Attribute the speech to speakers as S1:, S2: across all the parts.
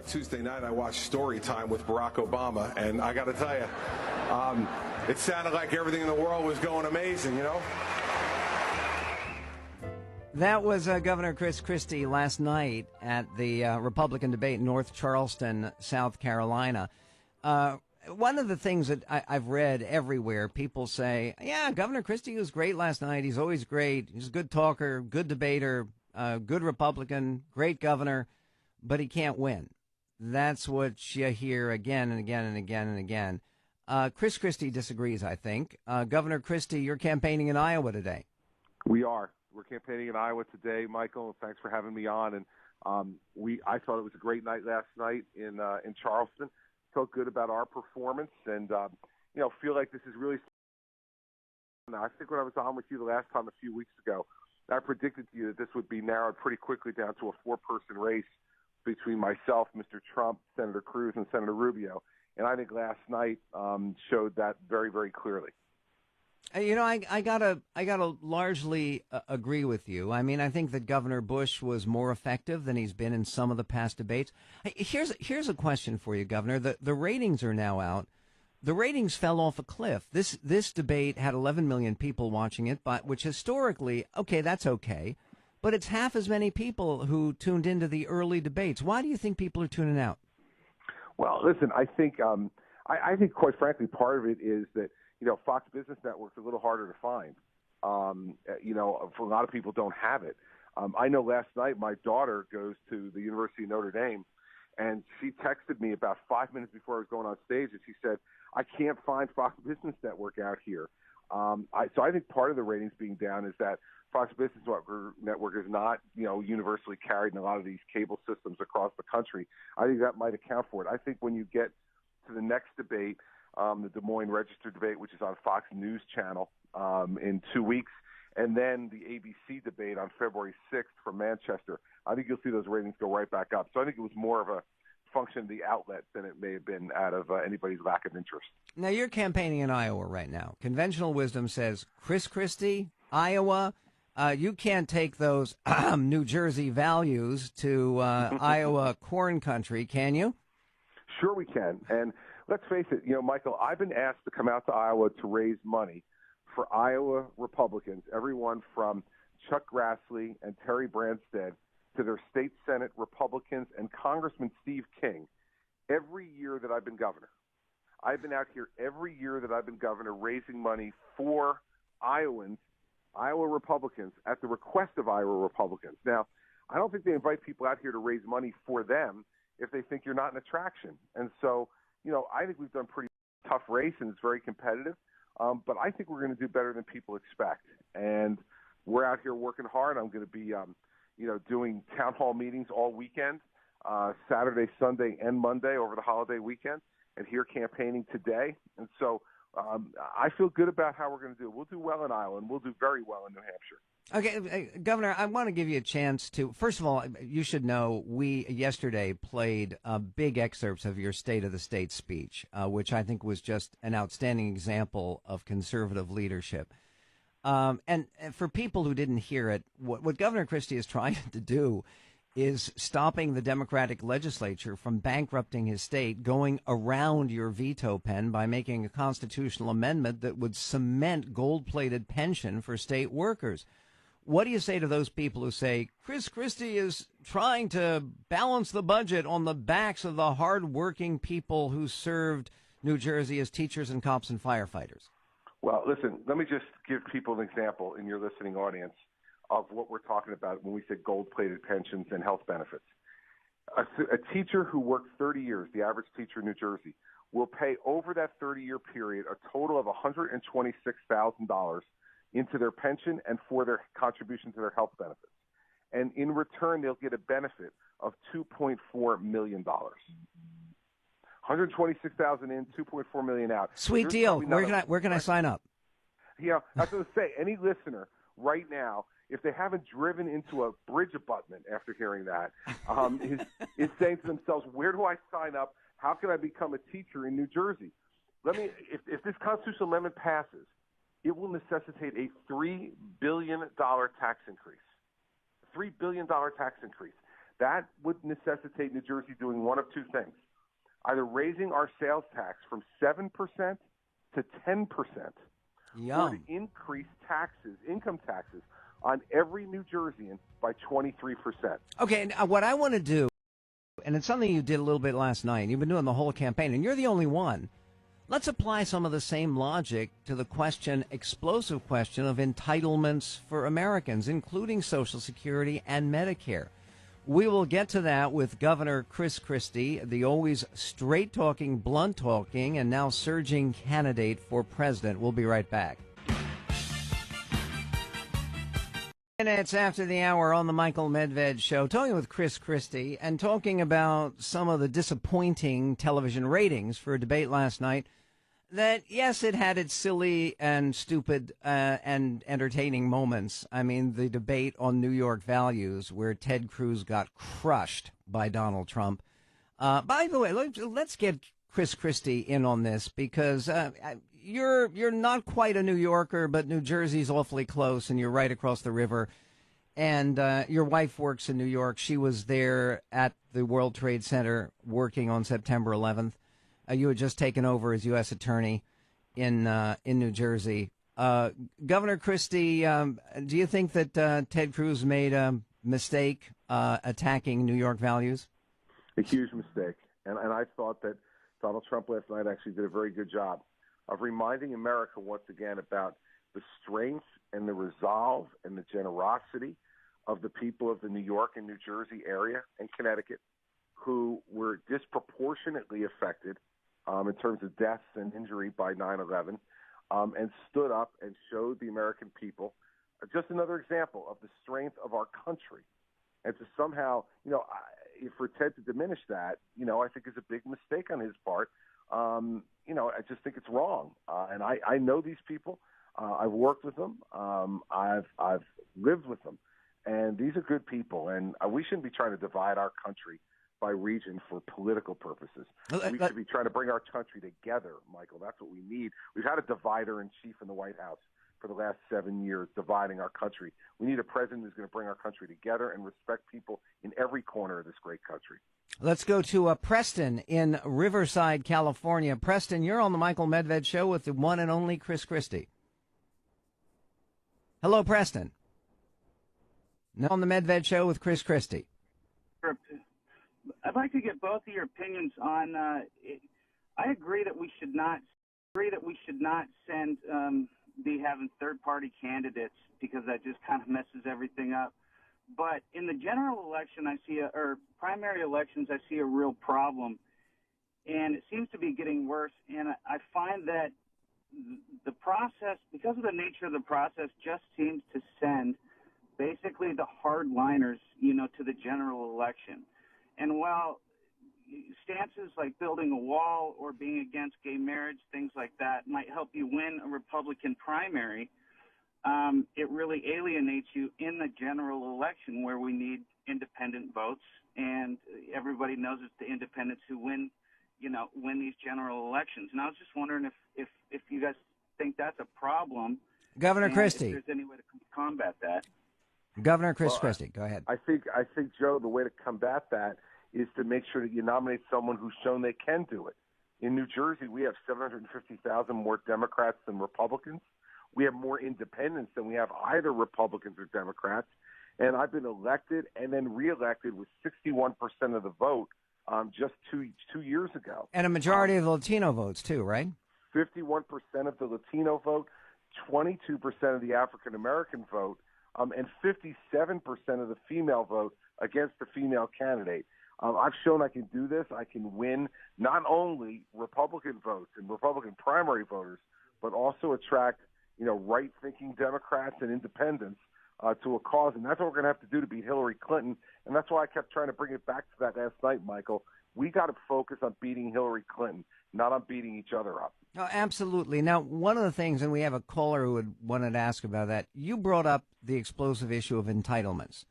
S1: Tuesday night, I watched Story Time with Barack Obama, and I got to tell you, it sounded like everything in the world was going amazing, you know?
S2: That was Governor Chris Christie last night at the Republican debate in North Charleston, South Carolina. One of the things that I've read everywhere, people say, yeah, Governor Christie was great last night. He's always great. He's a good talker, good debater, good Republican, great governor, but he can't win. That's what you hear again and again and again and again. Chris Christie disagrees, I think. Governor Christie, you're campaigning in Iowa today.
S3: We are. We're campaigning in Iowa today, Michael. Thanks for having me on. And I thought it was a great night last night in Charleston. Felt good about our performance, and feel like this is really. I think when I was on with you the last time a few weeks ago, I predicted to you that this would be narrowed pretty quickly down to a four-person race between myself, Mr. Trump, Senator Cruz, and Senator Rubio. And I think last night showed that very, very clearly.
S2: I gotta largely agree with you. I mean, I think that Governor Bush was more effective than he's been in some of the past debates. Here's a question for you, Governor. The ratings are now out. The ratings fell off a cliff. This debate had 11 million people watching it, which historically, that's okay. But it's half as many people who tuned into the early debates. Why do you think people are tuning out?
S3: Well, listen, I think quite frankly, part of it is that, Fox Business Network's a little harder to find. For a lot of people don't have it. I know last night my daughter goes to the University of Notre Dame, and she texted me about 5 minutes before I was going on stage, and she said, I can't find Fox Business Network out here. So I think part of the ratings being down is that Fox Business Network is not, universally carried in a lot of these cable systems across the country. I think that might account for it. I think when you get to the next debate, the Des Moines Register debate, which is on Fox News Channel in 2 weeks, and then the ABC debate on February 6th from Manchester, I think you'll see those ratings go right back up. So I think it was more of a function of the outlet than it may have been out of anybody's lack of interest.
S2: Now, you're campaigning in Iowa right now. Conventional wisdom says Chris Christie, Iowa. You can't take those New Jersey values to Iowa corn country, can you?
S3: Sure we can. And let's face it, Michael, I've been asked to come out to Iowa to raise money for Iowa Republicans, everyone from Chuck Grassley and Terry Branstad to their state Senate Republicans and Congressman Steve King, every year that I've been governor. I've been out here every year that I've been governor raising money for Iowans, Iowa Republicans, at the request of Iowa Republicans. Now, I don't think they invite people out here to raise money for them if they think you're not an attraction. And so, I think we've done pretty tough race, and it's very competitive. But I think we're going to do better than people expect. And we're out here working hard. I'm going to be, doing town hall meetings all weekend, Saturday, Sunday, and Monday over the holiday weekend, and here campaigning today. And so I feel good about how we're going to do. We'll do well in Iowa, and we'll do very well in New Hampshire.
S2: Okay, Governor, I want to give you a chance to, first of all, you should know we yesterday played big excerpts of your State of the State speech, which I think was just an outstanding example of conservative leadership. And for people who didn't hear it, what Governor Christie is trying to do is stopping the Democratic legislature from bankrupting his state, going around your veto pen by making a constitutional amendment that would cement gold-plated pension for state workers. What do you say to those people who say Chris Christie is trying to balance the budget on the backs of the hard-working people who served New Jersey as teachers and cops and firefighters?
S3: Well, listen, let me just give people an example in your listening audience of what we're talking about when we say gold-plated pensions and health benefits. A teacher who worked 30 years, the average teacher in New Jersey, will pay over that 30-year period a total of $126,000 into their pension and for their contribution to their health benefits. And in return, they'll get a benefit of $2.4 million. $126,000 in, $2.4 million out.
S2: Sweet deal. Where can I sign up?
S3: I was going to say, any listener right now, if they haven't driven into a bridge abutment after hearing that, is saying to themselves, where do I sign up? How can I become a teacher in New Jersey? If this constitutional amendment passes, it will necessitate a $3 billion tax increase. $3 billion tax increase. that would necessitate New Jersey doing one of two things: either raising our sales tax from 7% to 10%, or to increase taxes, income taxes, on every New Jerseyan by 23%.
S2: Okay, and what I want to do, and it's something you did a little bit last night, you've been doing the whole campaign, and you're the only one. Let's apply some of the same logic to the explosive question of entitlements for Americans, including Social Security and Medicare. We will get to that with Governor Chris Christie, the always straight-talking, blunt-talking, and now surging candidate for president. We'll be right back. Minutes after the hour on the Michael Medved Show, talking with Chris Christie and talking about some of the disappointing television ratings for a debate last night that, yes, it had its silly and stupid and entertaining moments. I mean, the debate on New York values where Ted Cruz got crushed by Donald Trump. By the way, let's get Chris Christie in on this because you're not quite a New Yorker, but New Jersey's awfully close, and you're right across the river. And your wife works in New York. She was there at the World Trade Center working on September 11th. You had just taken over as U.S. Attorney in New Jersey. Governor Christie, do you think that Ted Cruz made a mistake attacking New York values?
S3: A huge mistake. And I thought that Donald Trump last night actually did a very good job of reminding America once again about the strength and the resolve and the generosity of the people of the New York and New Jersey area and Connecticut who were disproportionately affected in terms of deaths and injury by 9/11, and stood up and showed the American people just another example of the strength of our country. And to somehow, for Ted to diminish that, I think is a big mistake on his part. I just think it's wrong. And I know these people. I've worked with them. I've lived with them. And these are good people. And we shouldn't be trying to divide our country by region for political purposes. We should be trying to bring our country together, Michael. That's what we need. We've had a divider-in-chief in the White House for the last 7 years, dividing our country. We need a president who's going to bring our country together and respect people in every corner of this great country.
S2: Let's go to Preston in Riverside, California. Preston, you're on the Michael Medved Show with the one and only Chris Christie. Hello, Preston. Now on the Medved Show with Chris Christie.
S4: I'd like to get both of your opinions on. I agree that we should not send be having third-party candidates because that just kind of messes everything up. But in the general election, or primary elections, I see a real problem, and it seems to be getting worse. And I find that the process, because of the nature of the process, just seems to send basically the hardliners, to the general election. And while stances like building a wall or being against gay marriage, things like that, might help you win a Republican primary, it really alienates you in the general election where we need independent votes. And everybody knows it's the independents who win these general elections. And I was just wondering if you guys think that's a problem.
S2: Governor Christie.
S4: If there's any way to combat that.
S2: Governor Chris Christie, go ahead.
S3: I think, Joe, the way to combat that is to make sure that you nominate someone who's shown they can do it. In New Jersey, we have 750,000 more Democrats than Republicans. We have more independents than we have either Republicans or Democrats. And I've been elected and then reelected with 61% of the vote just two years ago.
S2: And a majority of the Latino votes, too, right?
S3: 51% of the Latino vote, 22% of the African-American vote, and 57% of the female vote against the female candidate. I've shown I can do this. I can win not only Republican votes and Republican primary voters, but also attract, right-thinking Democrats and independents to a cause. And that's what we're going to have to do to beat Hillary Clinton. And that's why I kept trying to bring it back to that last night, Michael. We got to focus on beating Hillary Clinton, not on beating each other up.
S2: Oh, absolutely. Now, one of the things, and we have a caller who wanted to ask about that, you brought up the explosive issue of entitlements.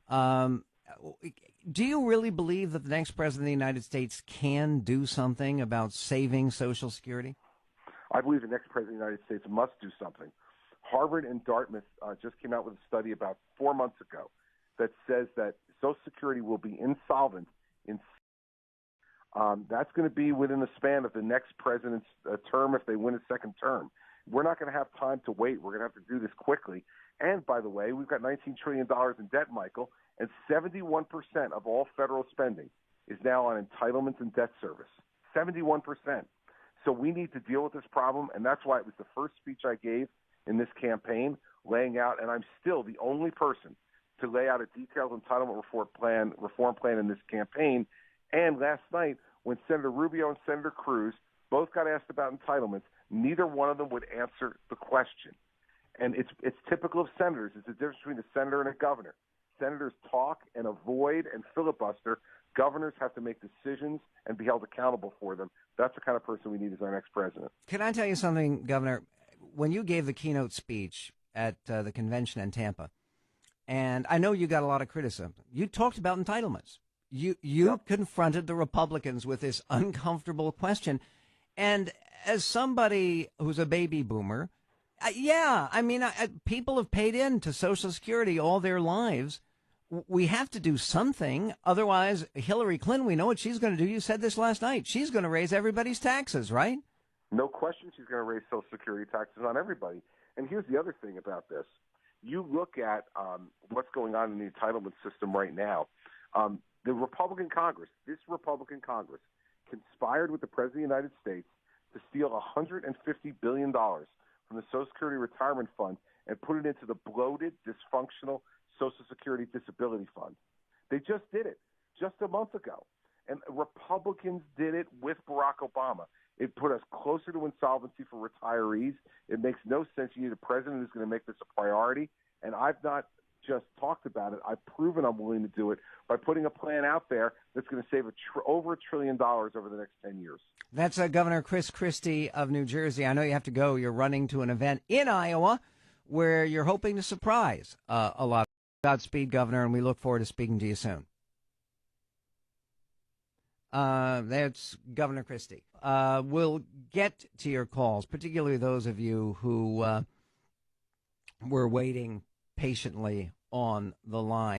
S2: Do you really believe that the next president of the United States can do something about saving Social Security?
S3: I believe the next president of the United States must do something. Harvard and Dartmouth just came out with a study about 4 months ago that says that Social Security will be insolvent in that's going to be within the span of the next president's term if they win a second term. We're not going to have time to wait. We're going to have to do this quickly. And, by the way, we've got $19 trillion in debt, Michael, and 71% of all federal spending is now on entitlements and debt service. 71%. So we need to deal with this problem, and that's why it was the first speech I gave in this campaign, laying out, and I'm still the only person to lay out a detailed entitlement reform plan in this campaign. And last night, when Senator Rubio and Senator Cruz both got asked about entitlements, neither one of them would answer the question. And it's typical of senators. It's the difference between a senator and a governor. Senators talk and avoid and filibuster. Governors have to make decisions and be held accountable for them. That's the kind of person we need as our next president.
S2: Can I tell you something, Governor? When you gave the keynote speech at the convention in Tampa, and I know you got a lot of criticism, you talked about entitlements. You
S3: Yep.
S2: confronted the Republicans with this uncomfortable question. And as somebody who's a baby boomer, people have paid in to Social Security all their lives. We have to do something. Otherwise, Hillary Clinton, we know what she's going to do. You said this last night. She's going to raise everybody's taxes, right?
S3: No question she's going to raise Social Security taxes on everybody. And here's the other thing about this. You look at what's going on in the entitlement system right now. The Republican Congress, this Republican Congress, conspired with the President of the United States to steal $150 billion from the Social Security Retirement Fund and put it into the bloated, dysfunctional Social Security Disability Fund. They just did it just a month ago. And Republicans did it with Barack Obama. It put us closer to insolvency for retirees. It makes no sense. You need a president who's going to make this a priority. And I've not just talked about it. I've proven I'm willing to do it by putting a plan out there that's going to save over $1 trillion over the next 10 years. That's
S2: Governor Chris Christie of New Jersey. I know you have to go. You're running to an event in Iowa where you're hoping to surprise a lot. Godspeed, Governor, and we look forward to speaking to you soon. That's Governor Christie. We'll get to your calls, particularly those of you who were waiting patiently on the line.